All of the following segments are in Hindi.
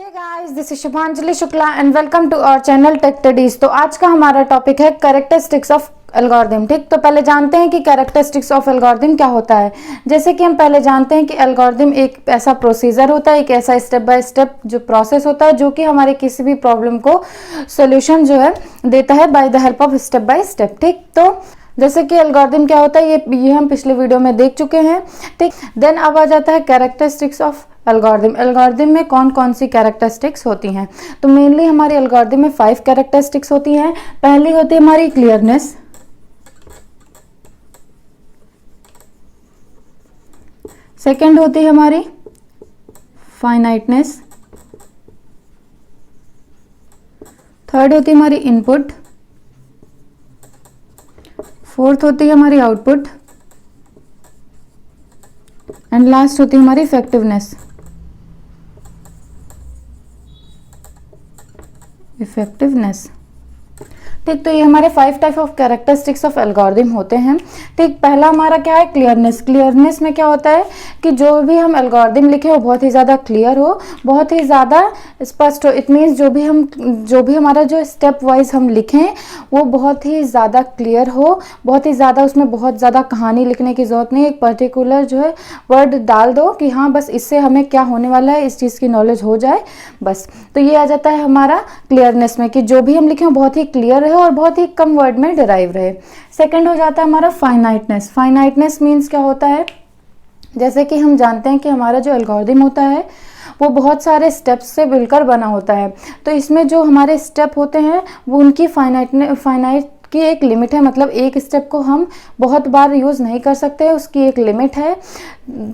Hey guys, this is Shubhanjali Shukla and welcome to our channel Tech Studies. तो आज का हमारा टॉपिक है कैरेक्टरिस्टिक्स ऑफ एल्गोरिथम। ठीक, तो पहले जानते हैं कि कैरेक्टरिस्टिक्स ऑफ एल्गोरिथम क्या होता है। जैसे कि हम पहले जानते हैं कि एल्गोरिथम एक ऐसा प्रोसीजर होता है, एक ऐसा स्टेप बाय स्टेप जो प्रोसेस होता है जो कि हमारे किसी भी प्रॉब्लम को सोल्यूशन जो है देता है by the help of step by step. ठीक, तो जैसे कि एल्गोरिथम क्या होता है ये हम पिछले वीडियो में देख चुके हैं। ठीक, देन अब आ जाता है कैरेक्टरिस्टिक्स ऑफ एल्गोरिथम। एल्गोरिथम में कौन कौन सी कैरेक्टरिस्टिक्स होती हैं। तो मेनली हमारी एल्गोरिथम में 5 कैरेक्टरिस्टिक्स होती हैं। पहली होती है हमारी क्लियरनेस, सेकंड होती है हमारी फाइनाइटनेस, थर्ड होती है हमारी इनपुट, फोर्थ होती है हमारी आउटपुट एंड लास्ट होती है हमारी इफेक्टिवनेस। ठीक, तो ये हमारे 5 type of characteristics of algorithm होते हैं। ठीक, पहला हमारा क्या है क्लियरनेस। क्लियरनेस में क्या होता है कि जो भी हम एल्गोरिथम लिखे वो बहुत ही ज़्यादा क्लियर हो, बहुत ही ज़्यादा स्पष्ट हो। इट मीन्स जो भी हमारा जो स्टेप वाइज हम लिखें वो बहुत ही ज़्यादा क्लियर हो, बहुत ही ज़्यादा उसमें बहुत ज़्यादा कहानी लिखने की ज़रूरत नहीं। एक पर्टिकुलर जो है वर्ड डाल दो कि हाँ बस इससे हमें क्या होने वाला है इस चीज़ की नॉलेज हो जाए बस। तो ये आ जाता है हमारा क्लियरनेस में कि जो भी हम लिखें वो बहुत ही क्लियर रहे और बहुत ही कम वर्ड में डिराइव रहे। सेकंड हो जाता है हमारा फाइनाइटनेस। फाइनाइटनेस मीन्स क्या होता है, जैसे कि हम जानते हैं कि हमारा जो एल्गोरिथम होता है वो बहुत सारे स्टेप्स से मिलकर बना होता है। तो इसमें जो हमारे स्टेप होते हैं वो उनकी फाइनाइट की एक लिमिट है, मतलब एक स्टेप को हम बहुत बार यूज़ नहीं कर सकते, उसकी एक लिमिट है।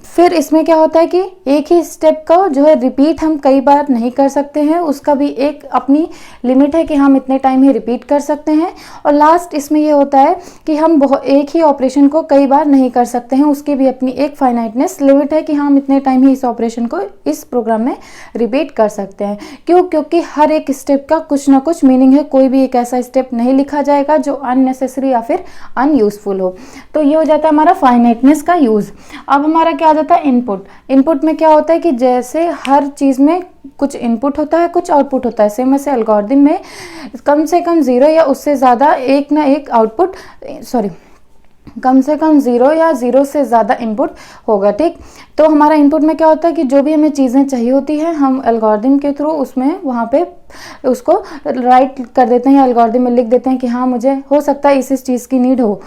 फिर इसमें क्या होता है कि एक ही स्टेप का जो है रिपीट हम कई बार नहीं कर सकते हैं, उसका भी एक अपनी लिमिट है कि हम इतने टाइम ही रिपीट कर सकते हैं। और लास्ट इसमें ये होता है कि हम एक ही ऑपरेशन को कई बार नहीं कर सकते हैं, उसकी भी अपनी एक फाइनाइटनेस लिमिट है कि हम इतने टाइम ही इस ऑपरेशन को इस प्रोग्राम में रिपीट कर सकते हैं। क्यों? क्योंकि हर एक स्टेप का कुछ ना कुछ मीनिंग है, कोई भी एक ऐसा स्टेप नहीं लिखा जाएगा जो अननेसेसरी या फिर अनयूजफुल हो। तो ये हो जाता है हमारा फाइनाइटनेस का यूज। अब हमारा क्या आ जाता है इनपुट। इनपुट में क्या होता है कि जैसे हर चीज में कुछ इनपुट होता है कुछ आउटपुट होता है, सेम वैसे एल्गोरिथम में कम से कम 0 या उससे ज्यादा एक ना एक आउटपुट कम से कम 0 या 0 से ज़्यादा इनपुट होगा। ठीक, तो हमारा इनपुट में क्या होता है कि जो भी हमें चीज़ें चाहिए होती हैं हम एल्गोरिथम के थ्रू उसमें वहाँ पे उसको राइट कर देते हैं या एल्गोरिथम में लिख देते हैं कि हाँ मुझे हो सकता है इस चीज़ की नीड हो।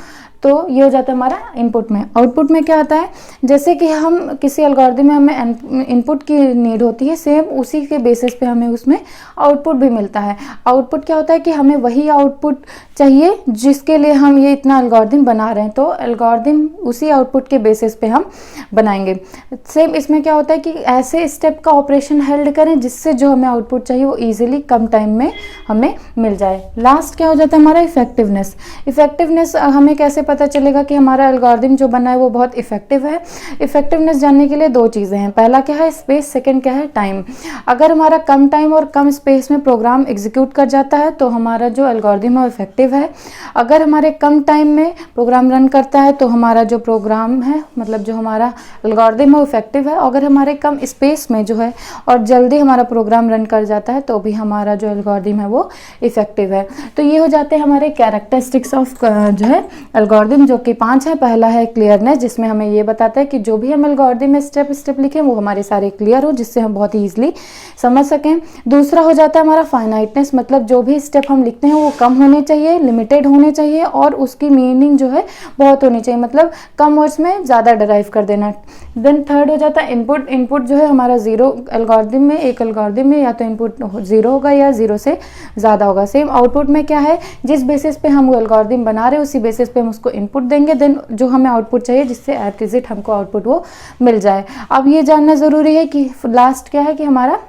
तो ये हो जाता है हमारा इनपुट में। आउटपुट में क्या आता है, जैसे कि हम किसी एल्गोरिथम में हमें इनपुट की नीड होती है, सेम उसी के बेसिस पे हमें उसमें आउटपुट भी मिलता है। आउटपुट क्या होता है कि हमें वही आउटपुट चाहिए जिसके लिए हम ये इतना एल्गोरिथम बना रहे हैं, तो एल्गोरिथम उसी आउटपुट के बेसिस पे हम बनाएंगे। सेम इसमें क्या होता है कि ऐसे स्टेप का ऑपरेशन हेल्ड करें जिससे जो हमें आउटपुट चाहिए वो ईजिली कम टाइम में हमें मिल जाए। लास्ट क्या हो जाता है हमारा इफेक्टिवनेस। इफेक्टिवनेस हमें कैसे पता चलेगा कि हमारा एल्गोरिथम जो बना है वो बहुत इफेक्टिव है। इफेक्टिवनेस जानने के लिए 2 चीज़ें हैं, पहला क्या है स्पेस, सेकंड क्या है टाइम। अगर हमारा कम टाइम और कम स्पेस में प्रोग्राम एग्जीक्यूट कर जाता है तो हमारा जो एल्गोरिथम है वो इफेक्टिव है। अगर हमारे कम टाइम में प्रोग्राम रन करता है तो हमारा जो प्रोग्राम है मतलब जो हमारा एल्गोरिथम है वो इफेक्टिव है। अगर हमारे कम स्पेस में जो है और जल्दी हमारा प्रोग्राम रन कर जाता है तो भी हमारा जो एल्गोरिथम है वो इफेक्टिव है। तो ये हो जाते हैं हमारे कैरेक्टरिस्टिक्स ऑफ जो है एल्गोरिथम, जो कि 5 है। पहला है क्लियरनेस, जिसमें हमें ये बताता है कि जो भी हम एल्गोरिथम में स्टेप स्टेप लिखें वो हमारे सारे क्लियर हो जिससे हम बहुत ही ईजिली समझ सकें। दूसरा हो जाता है हमारा फाइनाइटनेस, मतलब जो भी स्टेप हम लिखते हैं वो कम होने चाहिए, लिमिटेड होने चाहिए और उसकी मीनिंग जो है बहुत होनी चाहिए, मतलब कम वर्ड्स में ज़्यादा डिराइव कर देना। देन थर्ड हो जाता है इनपुट। इनपुट जो है हमारा 0 एल्गोरिथम में, एक एल्गोरिथम में या तो इनपुट 0 होगा या 0 से ज़्यादा होगा। सेम आउटपुट में क्या है, जिस बेसिस पे हम वो एल्गोरिथम बना रहे हैं उसी बेसिस पे हम उसको इनपुट देंगे, देन जो हमें आउटपुट चाहिए जिससे एट इज इट हमको आउटपुट वो मिल जाए। अब ये जानना ज़रूरी है कि लास्ट क्या है कि हमारा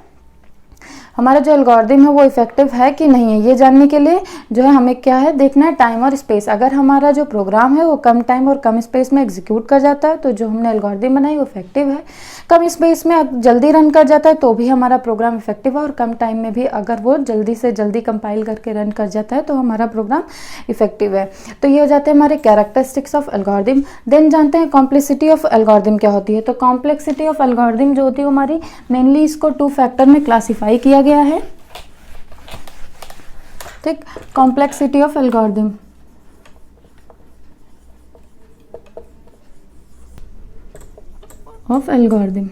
हमारा जो एल्गोरिदम है वो इफेक्टिव है कि नहीं है, ये जानने के लिए जो है हमें क्या है देखना है, टाइम और स्पेस। अगर हमारा जो प्रोग्राम है वो कम टाइम और कम स्पेस में एग्जीक्यूट कर जाता है तो जो हमने एल्गोरिदम बनाई वो इफेक्टिव है। कम स्पेस में जल्दी रन कर जाता है तो भी हमारा प्रोग्राम इफेक्टिव है, और कम टाइम में भी अगर वो जल्दी से जल्दी कंपाइल करके रन कर जाता है तो हमारा प्रोग्राम इफेक्टिव है। तो ये हो जाते हैं हमारे कैरेक्टरिस्टिक्स ऑफ एल्गोरिदम। देन जानते हैं कॉम्प्लेक्सिटी ऑफ एल्गोरिदम क्या होती है। तो कॉम्प्लेक्सिटी ऑफ एल्गोरिदम जो होती है हमारी मेनली इसको 2 फैक्टर में क्लासीफाई किया गया है। ठीक, complexity of algorithm of algorithm.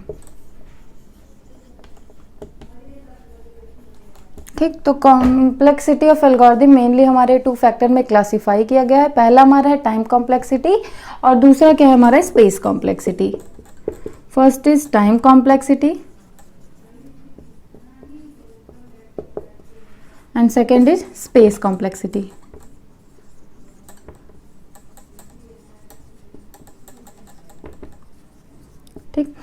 ठीक, तो कॉम्प्लेक्सिटी ऑफ एल्गोरिदम मेनली हमारे 2 फैक्टर में क्लासीफाई किया गया है। पहला हमारा है टाइम कॉम्प्लेक्सिटी और दूसरा क्या है हमारा space complexity. First is time complexity and second is space complexity. ठीक,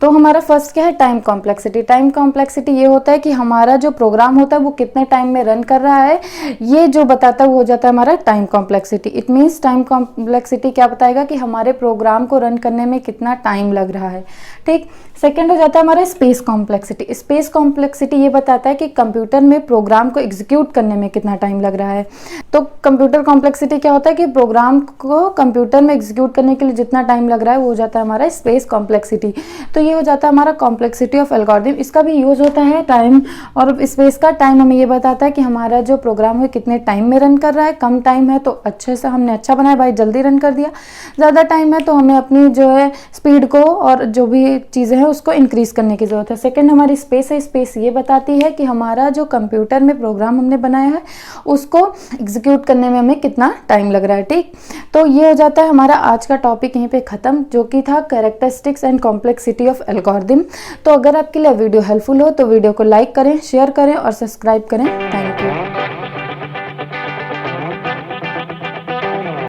तो हमारा फर्स्ट क्या है टाइम कॉम्प्लेक्सिटी। टाइम कॉम्प्लेक्सिटी ये होता है कि हमारा जो प्रोग्राम होता है वो कितने टाइम में रन कर रहा है, ये जो बताता है वो हो जाता है हमारा time complexity. It means time complexity क्या बताएगा कि हमारे प्रोग्राम को रन करने में कितना टाइम लग रहा है। ठीक, सेकेंड हो जाता है हमारा स्पेस कॉम्प्लेक्सिटी। स्पेस कॉम्प्लेक्सिटी ये बताता है कि कंप्यूटर में प्रोग्राम को एग्जीक्यूट करने में कितना टाइम लग रहा है। तो कंप्यूटर कॉम्प्लेक्सिटी क्या होता है कि प्रोग्राम को कंप्यूटर में एग्जीक्यूट करने के लिए जितना टाइम लग रहा है वो हो जाता है हमारा स्पेस कॉम्प्लेक्सिटी। तो ये हो जाता है हमारा कॉम्प्लेक्सिटी ऑफ एल्गोरिदम। इसका भी यूज होता है टाइम और स्पेस का। टाइम हमें ये बताता है कि हमारा जो प्रोग्राम है कितने टाइम में रन कर रहा है। कम टाइम है तो अच्छे से हमने अच्छा बनाया भाई, जल्दी रन कर दिया। ज़्यादा टाइम है तो हमें अपनी जो है स्पीड को और जो भी चीज़ें हैं उसको इंक्रीज करने की जरूरत है। सेकेंड हमारी स्पेस है। स्पेस ये बताती है कि हमारा जो कंप्यूटर में प्रोग्राम हमने बनाया है उसको एग्जीक्यूट करने में हमें कितना टाइम लग रहा है। ठीक, तो ये हो जाता है हमारा आज का टॉपिक यहीं पे खत्म, जो कि था characteristics and complexity of algorithm. तो अगर आपके लिए वीडियो हेल्पफुल हो तो वीडियो को लाइक करें, शेयर करें और सब्सक्राइब करें। Thank you.